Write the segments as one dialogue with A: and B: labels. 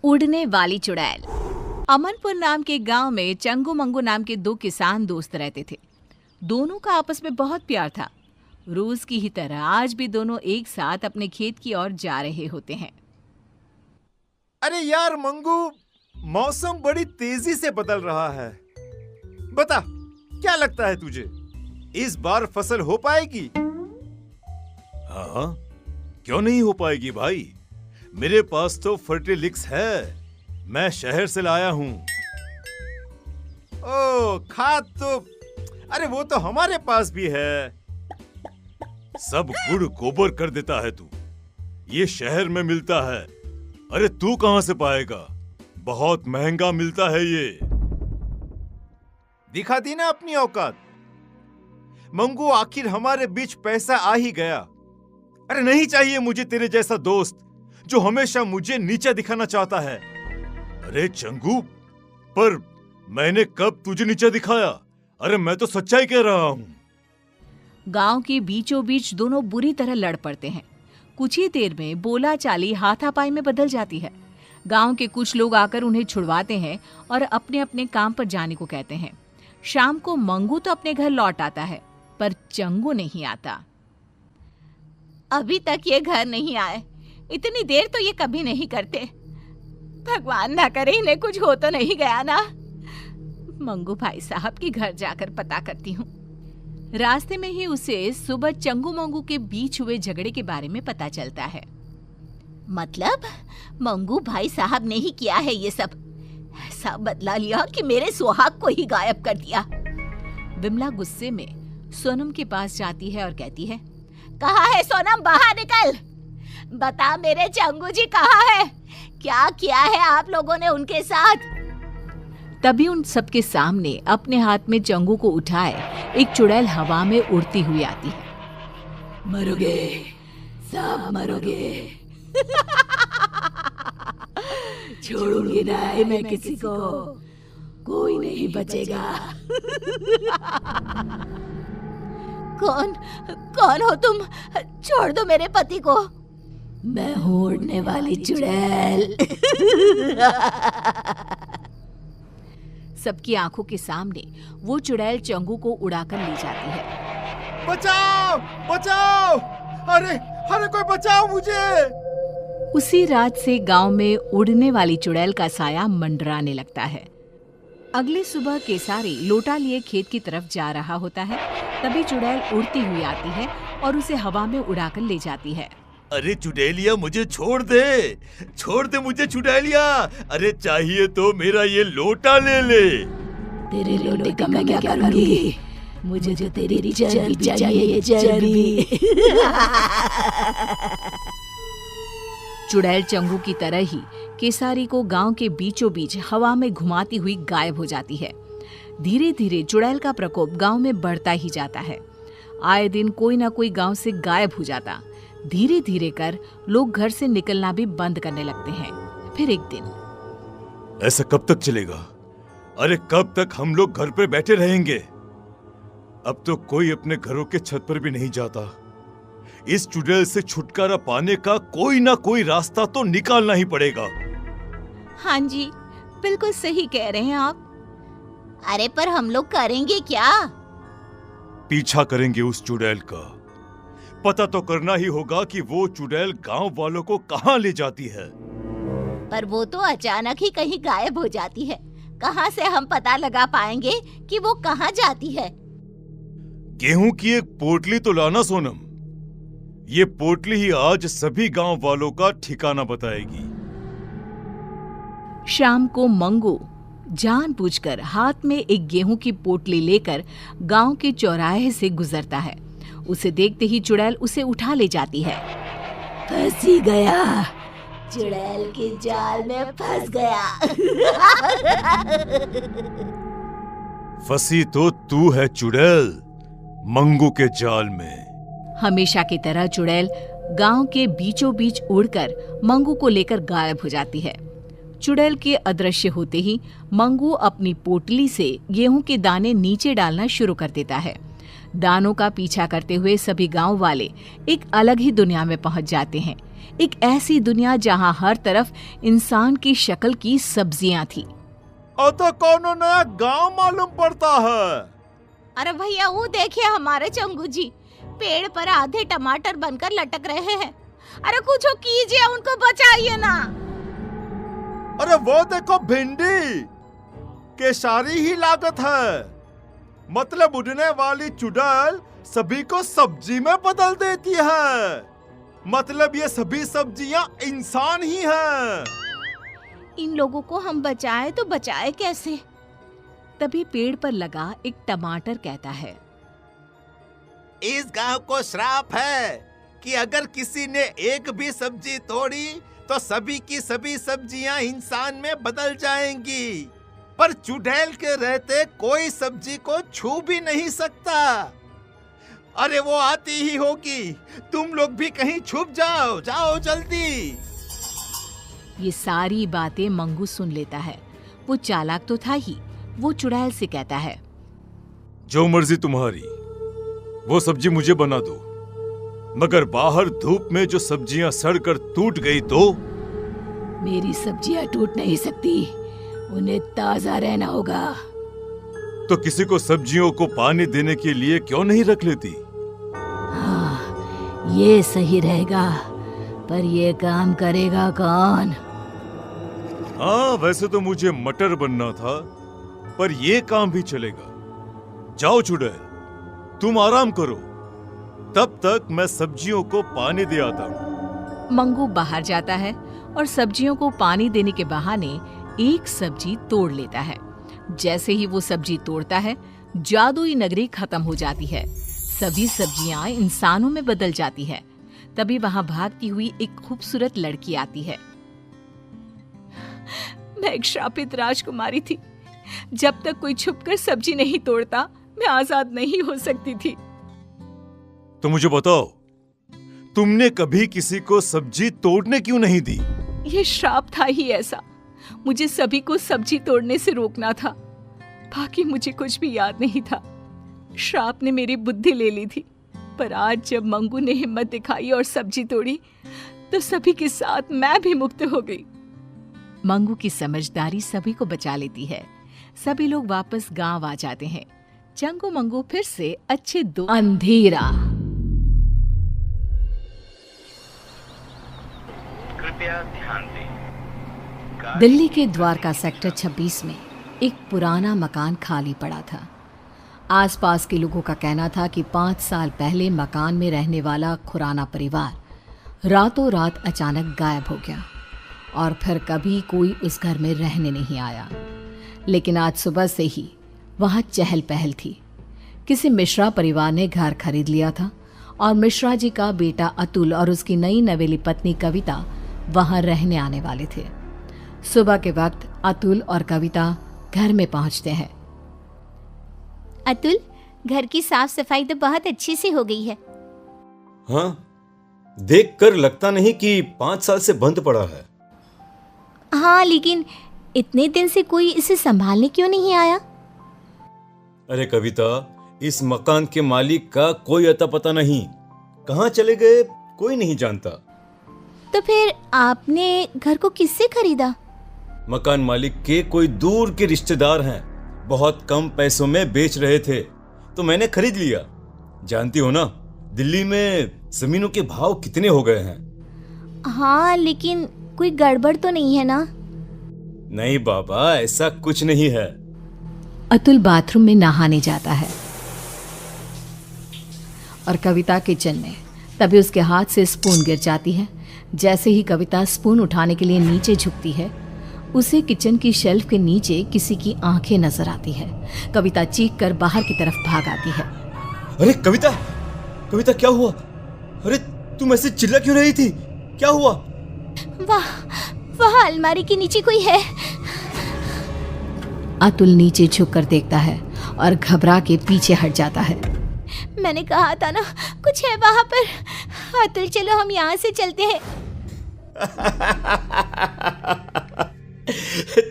A: उड़ने वाली चुड़ैल। अमनपुर नाम के गांव में चंगू मंगू नाम के दो किसान दोस्त रहते थे। दोनों का आपस में बहुत प्यार था। रोज की ही तरह आज भी दोनों एक साथ अपने खेत की ओर जा रहे होते हैं।
B: अरे यार मंगू, मौसम बड़ी तेजी से बदल रहा है। बता, क्या लगता है तुझे, इस बार फसल हो पाएगी?
C: हाँ, क्यों नहीं हो पाएगी भाई। मेरे पास तो फर्टिलिक्स है, मैं शहर से लाया हूँ।
B: ओ, खाद तो अरे वो तो हमारे पास भी है।
C: सब गुड़ गोबर कर देता है तू, ये शहर में मिलता है। अरे तू कहाँ से पाएगा, बहुत महंगा मिलता है ये।
B: दिखा दी ना अपनी औकात। मंगू, आखिर हमारे बीच पैसा आ ही गया। अरे नहीं चाहिए मुझे तेरे जैसा दोस्त जो हमेशा मुझे नीचा दिखाना चाहता है।
C: अरे चंगू, पर मैंने कब तुझे नीचा दिखाया? अरे मैं तो सच्चाई कह रहा हूँ।
A: गांव के बीचों बीच दोनों बुरी तरह लड़ पड़ते हैं। कुछ ही देर में बोला चाली हाथापाई में बदल जाती है। गांव के कुछ लोग आकर उन्हें छुड़वाते हैं और अपने अपने काम पर जाने को कहते हैं। शाम को मंगू तो अपने घर लौट आता है, पर चंगू नहीं आता।
D: अभी तक ये घर नहीं आए। इतनी देर तो ये कभी नहीं करते। भगवान ना करे इन्हें कुछ हो तो नहीं गया ना। मंगू भाई साहब के घर जाकर पता करती हूँ।
A: रास्ते में ही उसे सुबह चंगू मंगू के बीच हुए झगड़े के बारे में पता चलता है।
D: मतलब मंगू भाई साहब ने ही किया है ये सब। ऐसा बदला लिया कि मेरे सुहाग को ही गायब कर दिया।
A: विमला गुस्से में सोनम के पास जाती है और कहती है,
D: कहाँ है सोनम, बाहर निकल। बता मेरे चंगू जी कहाँ है? क्या किया है आप लोगों ने उनके साथ?
A: तभी उन सबके सामने अपने हाथ में चंगू को उठाए एक चुड़ैल हवा में उड़ती हुई आती है।
D: मरोगे, सब मरोगे। छोड़ूंगी नहीं मैं किसी को, कोई नहीं बचेगा। कौन कौन हो तुम? छोड़ दो मेरे पति को। मैं हूँ उड़ने वाली चुड़ैल।
A: सबकी आंखों के सामने वो चुड़ैल चंगू को उड़ाकर ले जाती है।
B: बचाओ, बचाओ! अरे अरे कोई बचाओ मुझे!
A: उसी रात से गांव में उड़ने वाली चुड़ैल का साया मंडराने लगता है। अगली सुबह केसारी लोटा लिए खेत की तरफ जा रहा होता है। तभी चुड़ैल उड़ती हुई आती है और उसे हवा में उड़ाकर ले जाती है।
C: अरे चुड़ैलिया, मुझे छोड़ दे मुझे चुड़ैलिया। अरे चाहिए तो मेरा ये लोटा ले ले।
D: तेरे लोटे का मैं क्या करूंगी? मुझे जो तेरी चर्बी चाहिए, चर्बी।
A: चुड़ैल चंगू की तरह ही केसारी को गांव के बीचों बीच हवा में घुमाती हुई गायब हो जाती है। धीरे धीरे चुड़ैल का प्रकोप गांव में बढ़ता ही जाता है। आए दिन कोई ना कोई गांव से गायब हो जाता। धीरे धीरे कर लोग घर से निकलना भी बंद करने लगते हैं। फिर एक दिन,
C: ऐसा कब तक चलेगा? अरे कब तक हम लोग घर पे बैठे रहेंगे? अब तो कोई अपने घरों के छत पर भी नहीं जाता। इस चुड़ैल से छुटकारा पाने का कोई ना कोई रास्ता तो निकालना ही पड़ेगा।
D: हाँ जी, बिल्कुल सही कह रहे हैं आप। अरे पर हम लोग करेंगे क्या?
C: पीछा करेंगे उस चुड़ैल का। पता तो करना ही होगा कि वो चुड़ैल गांव वालों को कहाँ ले जाती है।
D: पर वो तो अचानक ही कहीं गायब हो जाती है। कहाँ से हम पता लगा पाएंगे कि वो कहाँ जाती है?
C: गेहूं की एक पोटली तो लाना सोनम। ये पोटली ही आज सभी गांव वालों का ठिकाना बताएगी।
A: शाम को मंगू जानबूझकर हाथ में एक गेहूं की पोटली लेकर गांव के चौराहे से गुजरता है। उसे देखते ही चुड़ैल उसे उठा ले जाती है।
D: फंस ही गया, चुड़ैल के जाल में फंस गया।
C: फंसी तो तू है चुड़ैल, मंगू के जाल में।
A: हमेशा की तरह चुड़ैल गांव के बीचों बीच उड़कर मंगू को लेकर गायब हो जाती है। चुड़ैल के अदृश्य होते ही मंगू अपनी पोटली से गेहूं के दाने नीचे डालना शुरू कर देता है। दानों का पीछा करते हुए सभी गांव वाले एक अलग ही दुनिया में पहुंच जाते हैं। एक ऐसी दुनिया जहां हर तरफ इंसान की शक्ल की सब्जियां थी।
B: तो कौन नया गांव मालूम पड़ता है।
D: अरे भैया वो देखिए हमारे चंगू जी पेड़ पर आधे टमाटर बनकर लटक रहे हैं। अरे कुछ कीजिए, उनको बचाइए ना।
B: अरे वो देखो भिंडी, केसारी ही लागत है। मतलब उड़ने वाली चुड़ैल सभी को सब्जी में बदल देती है। मतलब ये सभी सब्जियां इंसान ही हैं।
D: इन लोगों को हम बचाए तो बचाए कैसे?
A: तभी पेड़ पर लगा एक टमाटर कहता है,
B: इस गांव को श्राप है कि अगर किसी ने एक भी सब्जी तोड़ी तो सभी की सभी सब्जियां इंसान में बदल जाएंगी। पर चुड़ैल के रहते कोई सब्जी को छू भी नहीं सकता। अरे वो आती ही होगी, तुम लोग भी कहीं छुप जाओ, जाओ जल्दी।
A: ये सारी बातें मंगू सुन लेता है। वो चालाक तो था ही। वो चुड़ैल से कहता है,
C: जो मर्जी तुम्हारी, वो सब्जी मुझे बना दो, मगर बाहर धूप में जो सब्जियां सड़कर टूट गई तो?
A: मेरी सब्जियां टूट नहीं सकती, उन्हें ताजा रहना होगा।
C: तो किसी को सब्जियों को पानी देने के लिए क्यों नहीं रख लेती?
A: हाँ, ये सही रहेगा, पर ये काम करेगा कौन?
C: हाँ, वैसे तो मुझे मटर बनना था, पर ये काम भी चलेगा। जाओ चुड़ैल, तुम आराम करो, तब तक मैं सब्जियों को पानी दे आता हूँ।
A: मंगू बाहर जाता है और सब्जियों को पानी देने के बहाने एक सब्जी तोड़ लेता है। जैसे ही वो सब्जी तोड़ता है, जादुई नगरी खत्म हो जाती है। सभी सब्जियां इंसानों में बदल जाती है। तभी वहां भागती हुई एक खूबसूरत लड़की आती है। मैं एक श्रापित राजकुमारी थी। जब तक कोई छुपकर सब्जी नहीं तोड़ता, मैं आजाद नहीं हो सकती थी।
C: तो मुझे बताओ, तुमने कभी किसी को सब्जी तोड़ने क्यों नहीं दी?
A: ये श्राप था ही ऐसा। मुझे सभी को सब्जी तोड़ने से रोकना था। बाकी मुझे कुछ भी याद नहीं था। श्राप ने मेरी बुद्धि ले ली थी। पर आज जब मंगू ने हिम्मत दिखाई और सब्जी तोड़ी, तो सभी के साथ मैं भी मुक्त हो गई। मंगू की समझदारी सभी को बचा लेती है। सभी लोग वापस गांव आ जाते हैं। चंगू मंगू फिर से अच्छे दो। अंधेरा।
E: कृपया ध्यान दें।
A: दिल्ली के द्वारका सेक्टर 26 में एक पुराना मकान खाली पड़ा था। आसपास के लोगों का कहना था कि 5 साल पहले मकान में रहने वाला खुराना परिवार रातों रात अचानक गायब हो गया और फिर कभी कोई उस घर में रहने नहीं आया। लेकिन आज सुबह से ही वहाँ चहल पहल थी। किसी मिश्रा परिवार ने घर खरीद लिया था और मिश्रा जी का बेटा अतुल और उसकी नई नवेली पत्नी कविता वहाँ रहने आने वाले थे। सुबह के वक्त अतुल और कविता घर में पहुँचते हैं।
D: अतुल, घर की साफ सफाई तो बहुत अच्छी से हो गई है।
F: हाँ, देखकर लगता नहीं कि 5 साल से बंद पड़ा है।
D: हाँ, लेकिन इतने दिन से कोई इसे संभालने क्यों नहीं आया?
F: अरे कविता, इस मकान के मालिक का कोई अता पता नहीं, कहाँ चले गए कोई नहीं जानता।
D: तो फिर आपने घर को किससे खरीदा?
F: मकान मालिक के कोई दूर के रिश्तेदार हैं, बहुत कम पैसों में बेच रहे थे तो मैंने खरीद लिया। जानती हो ना, दिल्ली में जमीनों के भाव कितने हो गए हैं।
D: हाँ, लेकिन कोई गड़बड़ तो नहीं है ना?
F: नहीं बाबा, ऐसा कुछ नहीं है।
A: अतुल बाथरूम में नहाने जाता है और कविता किचन में। तभी उसके हाथ से स्पून गिर जाती है। जैसे ही कविता स्पून उठाने के लिए नीचे झुकती है, उसे किचन की शेल्फ के नीचे किसी की आंखें नजर आती है। कविता चीख कर बाहर की तरफ भाग आती है।
F: अरे कविता, कविता क्या हुआ? अरे तुम ऐसे चिल्ला क्यों रही थी? क्या हुआ?
D: वहाँ अलमारी के नीचे कोई है।
A: अतुल नीचे झुककर देखता है और घबरा के पीछे हट जाता है।
D: मैंने कहा था ना, कुछ है वहाँ पर। अतुल, चलो हम यहाँ से चलते हैं।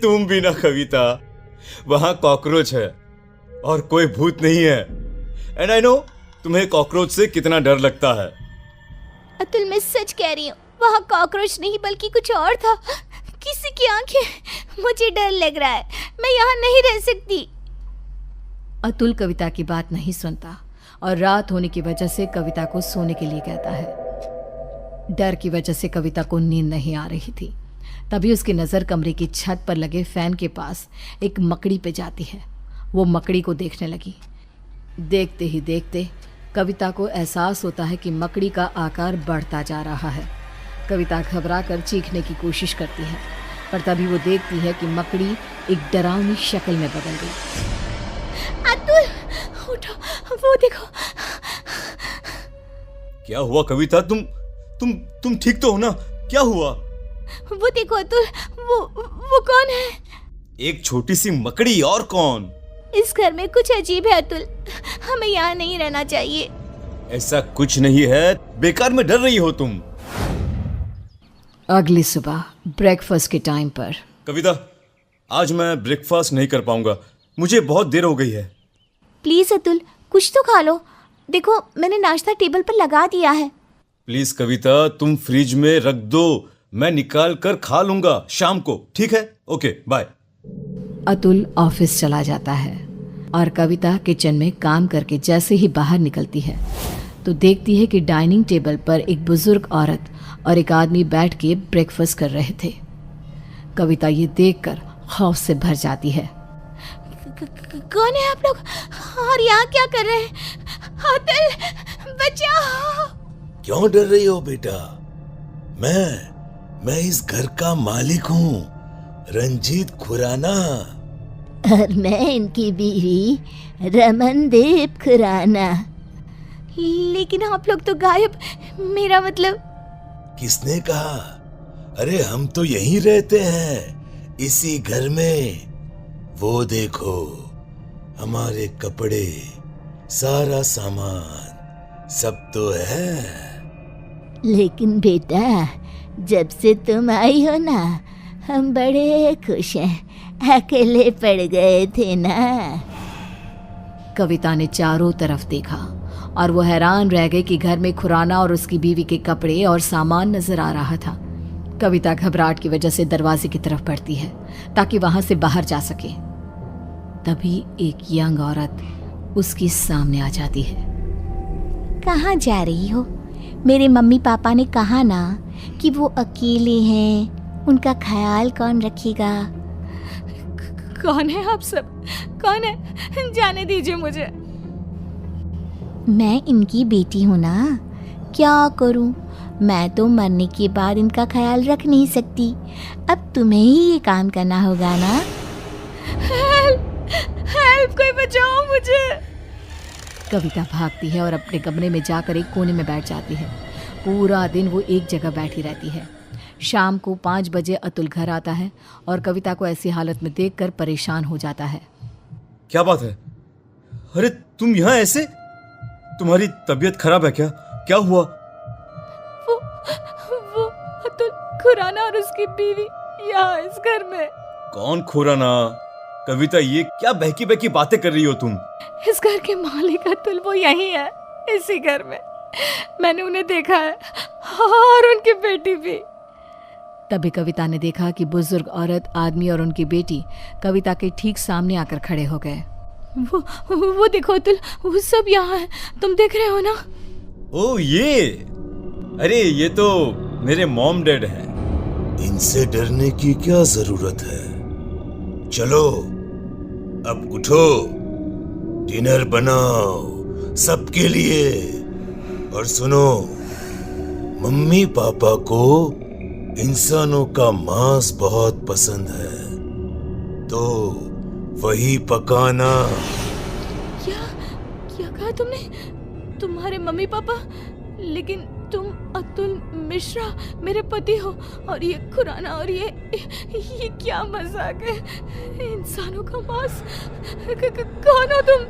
F: तुम भी ना कविता, वहां कॉकरोच है और कोई भूत नहीं है। एंड आई नो तुम्हें कॉकरोच से कितना डर लगता है।
D: अतुल, मैं सच कह रही हूँ, वहाँ कॉकरोच नहीं बल्कि कुछ और था। किसी की आंखें। मुझे डर लग रहा है, मैं यहाँ नहीं रह सकती।
A: अतुल कविता की बात नहीं सुनता और रात होने की वजह से कविता को सोने के लिए कहता है। डर की वजह से कविता को नींद नहीं आ रही थी। तभी उसकी नज़र कमरे की छत पर लगे फैन के पास एक मकड़ी पे जाती है। वो मकड़ी को देखने लगी। देखते ही देखते कविता को एहसास होता है कि मकड़ी का आकार बढ़ता जा रहा है। कविता घबरा कर चीखने की कोशिश करती है, पर तभी वो देखती है कि मकड़ी एक डरावनी शक्ल में बदल गई।
D: अतुल, उठो, वो देखो।
F: क्या हुआ कविता? तुम ठीक तो हो ना? क्या हुआ?
D: वो देखो अतुल, वो कौन है?
F: एक छोटी सी मकड़ी, और कौन?
D: इस घर में कुछ अजीब है अतुल, हमें यहाँ नहीं रहना चाहिए।
F: ऐसा कुछ नहीं है, बेकार में डर रही हो तुम।
A: अगली सुबह ब्रेकफास्ट के टाइम पर।
F: कविता, आज मैं ब्रेकफास्ट नहीं कर पाऊंगा, मुझे बहुत देर हो गई है।
D: प्लीज अतुल, कुछ तो खा लो। देखो, मैंने नाश्ता टेबल पर लगा दिया है।
F: प्लीज कविता, तुम फ्रिज में रख दो, मैं निकाल कर खा लूंगा शाम को, ठीक है? Okay, bye.
A: अतुल ऑफिस चला जाता है और कविता किचन में काम करके जैसे ही बाहर निकलती है तो देखती है कि डाइनिंग टेबल पर एक बुजुर्ग औरत और एक आदमी बैठ के ब्रेकफास्ट कर रहे थे। कविता ये देखकर खौफ से भर जाती है।
D: कौन है आप लोग और यहाँ क्या कर रहे हैं? अतुल, बचाओ।
G: क्यों डर रही हो बेटा? मैं इस घर का मालिक हूँ, रंजीत खुराना।
D: और मैं इनकी बीवी रमनदीप खुराना। लेकिन आप लोग तो गायब। मेरा मतलब।
G: किसने कहा? अरे हम तो यहीं रहते हैं, इसी घर में। वो देखो, हमारे कपड़े, सारा सामान सब तो है।
D: लेकिन बेटा, जब से तुम आई हो ना, हम बड़े खुश हैं। अकेले पड़ गए थे ना।
A: कविता ने चारों तरफ देखा और वो हैरान रह गई कि घर में खुराना और उसकी बीवी के कपड़े और सामान नजर आ रहा था। कविता घबराहट की वजह से दरवाजे की तरफ बढ़ती है ताकि वहां से बाहर जा सके। तभी एक यंग औरत उसके सामने आ जाती है।
D: कहाँ जा रही हो? मेरे मम्मी पापा ने कहा ना कि वो अकेले हैं, उनका ख्याल कौन रखेगा?
A: कौन है आप सब? कौन है? जाने दीजिए मुझे।
D: मैं इनकी बेटी हूँ ना, क्या करूँ? मैं तो मरने के बाद इनका ख्याल रख नहीं सकती। अब तुम्हें ही ये काम करना होगा ना।
A: हेल्प, कोई बचाओ मुझे। कविता भागती है और अपने कमरे में जाकर एक कोने में बैठ जाती है। पूरा दिन वो एक जगह बैठी रहती है। शाम को 5 बजे अतुल घर आता है और कविता को ऐसी हालत में देखकर परेशान हो जाता है।
F: क्या बात है? अरे तुम यहाँ ऐसे? तुम्हारी तबीयत खराब है क्या? क्या हुआ?
A: वो अतुल खुराना और उसकी बीवी यहाँ इस घर में।
F: कौन खुराना? कविता, ये क्या बहकी बहकी बातें कर रही हो तुम?
A: इस घर के मालिक अतुल वो यही है, इसी घर में। मैंने उन्हें देखा है और उनकी बेटी भी। तभी कविता ने देखा कि बुजुर्ग औरत, आदमी और उनकी बेटी कविता के ठीक सामने आकर खड़े हो गए। वो देखो अतुल, वो सब यहाँ है, तुम देख रहे हो ना?
F: ओ ये, अरे ये तो मेरे मॉम डैड हैं।
G: इनसे डरने की क्या जरूरत है? चलो अब उठो, डिनर बनाओ सबके लिए। और सुनो, मम्मी पापा को इंसानों का मांस बहुत पसंद है, तो वही पकाना।
A: क्या कहा तुमने? तुम्हारे मम्मी पापा? लेकिन तुम अतुल मिश्रा मेरे पति हो और ये खुराना, और ये क्या मजाक है? इंसानों का मांस? कौन हो तुम?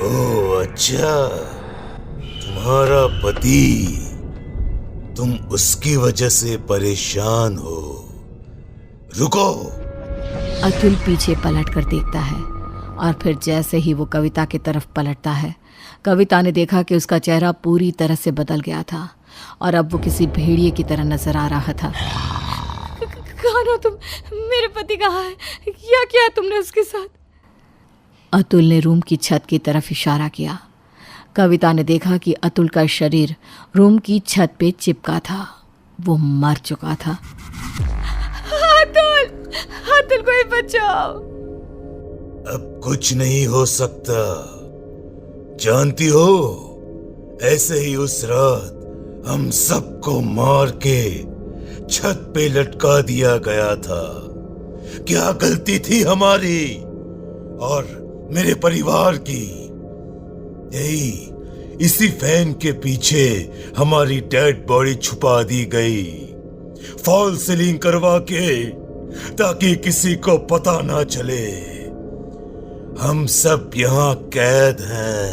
G: ओह अच्छा, तुम्हारा पति। तुम उसकी वजह से परेशान हो। रुको।
A: अतुल पीछे पलट कर देखता है और फिर जैसे ही वो कविता की तरफ पलटता है, कविता ने देखा कि उसका चेहरा पूरी तरह से बदल गया था और अब वो किसी भेड़िए की तरह नजर आ रहा था।
D: कौन हो तुम? मेरे पति कहाँ है? क्या किया तुमने उसके साथ?
A: अतुल ने रूम की छत की तरफ इशारा किया। कविता ने देखा कि अतुल का शरीर रूम की छत पे चिपका था। वो मर चुका था।
D: अतुल, अतुल को ही बचाओ।
G: अब कुछ नहीं हो सकता। जानती हो, ऐसे ही उस रात हम सबको मार के छत पे लटका दिया गया था। क्या गलती थी हमारी और मेरे परिवार की? यही इसी फैन के पीछे हमारी डेड बॉडी छुपा दी गई, फॉल सीलिंग करवा के, ताकि किसी को पता ना चले। हम सब यहाँ कैद हैं।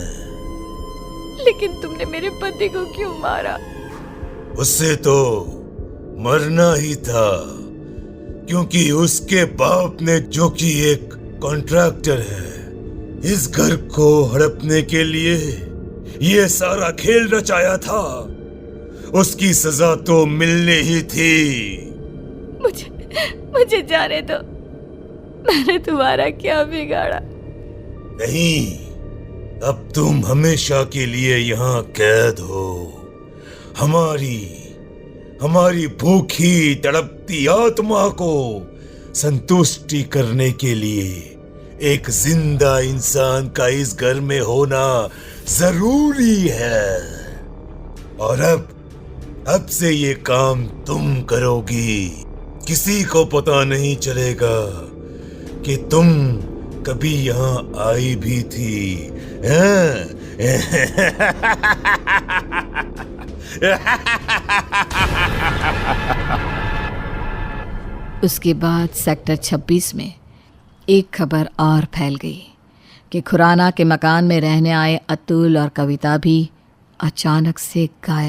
D: लेकिन तुमने मेरे पति को क्यों मारा?
G: उससे तो मरना ही था, क्योंकि उसके बाप ने, जो कि एक कॉन्ट्रैक्टर है, इस घर को हड़पने के लिए ये सारा खेल रचाया था। उसकी सजा तो मिलनी ही थी।
D: मुझे जाने दो। मैंने तुम्हारा क्या बिगाड़ा?
G: नहीं, अब तुम हमेशा के लिए यहाँ कैद हो। हमारी भूखी तड़पती आत्मा को संतुष्टि करने के लिए एक जिंदा इंसान का इस घर में होना जरूरी है। और अब से ये काम तुम करोगी। किसी को पता नहीं चलेगा कि तुम कभी यहाँ आई भी थी।
A: उसके बाद सेक्टर 26 में एक खबर और फैल गई कि खुराना के मकान में रहने आए अतुल और कविता भी अचानक से गायब